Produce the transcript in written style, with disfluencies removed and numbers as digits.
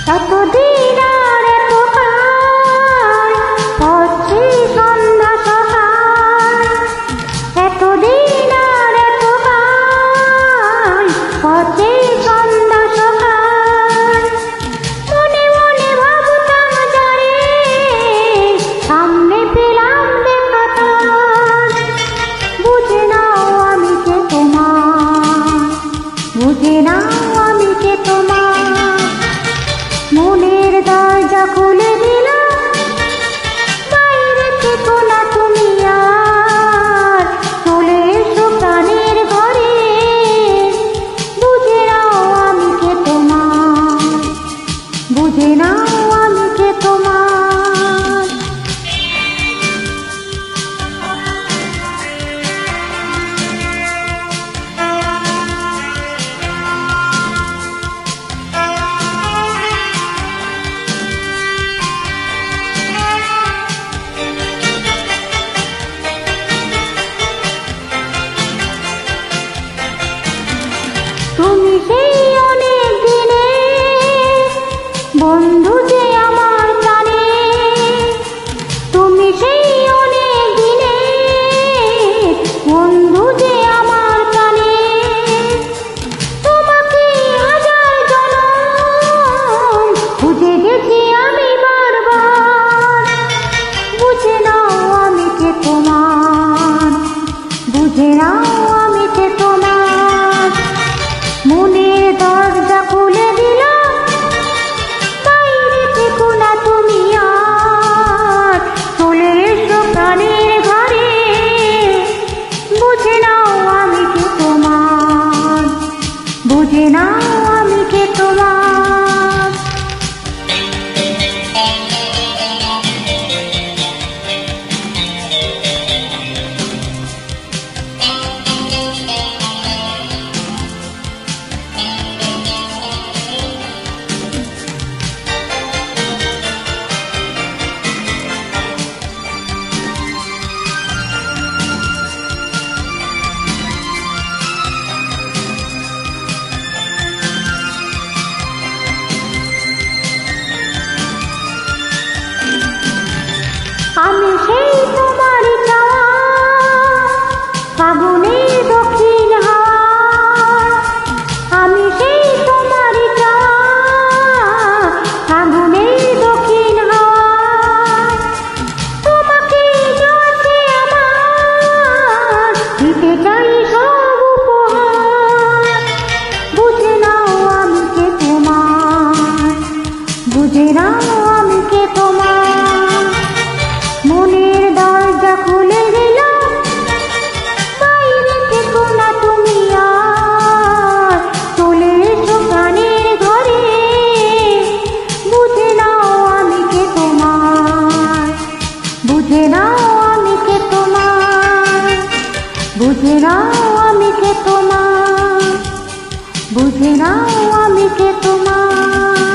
এতদিন আর এতকাল হচ্ছে সন্ধ্যা সকাল, এতদিন আর এতকাল হচ্ছে সন্ধ্যা সকাল। মনে মনে ভাবতাম যারে সামনে পেলাম দেখা তার, বুঝে নাও আমি কে তোমার, বুঝে নাও আমি কে তোমার। মনের দরজা খুলে দিলাম, বাইরে থেকো না তুমি আর, চলে এসো প্রাণের ঘরে, বুঝে নাও আমি কে তোমার, বুঝে নাও আমি কে তোমার। তুমি সেই অনেক দিনে বন্ধু যে আমার জানে, তুমি সেই অনেক দিনে বন্ধু যে আমার জানে। তোমাকে হাজার জনম খুঁজে গেছি আমি বারবার, বুঝে নাও আমি কে তোমার, বুঝে নাও আমি কে তোমার। মনের দরজা খুলে দিলাম, বাইরে থেকো না তুমি আর, চলে এসো প্রাণের ঘরে, বুঝে নাও আমি কে তোমার, বুঝে নাও আমি কে তোমার। আমি সেই তোমার চাওয়া ফাগুনের দক্ষিণ হাওয়া, আমি সেই তোমার চাওয়া ফাগুনের দক্ষিণ হাওয়া। তোমাকে আছে আমার, দিতে চাই সব উপহার, বুঝে নাও আমি কে তোমার, বুঝে নাও আমি কে তোমার। মনের দরজা খুলে দিলাম, বাইরে থেকো না তুমি আর, চলে এসো প্রাণের ঘরে, বুঝে নাও আমি কে তোমার, বুঝে নাও আমি কে তোমার, বুঝে নাও আমি কে তোমার, বুঝে নাও আমি কে তোমার।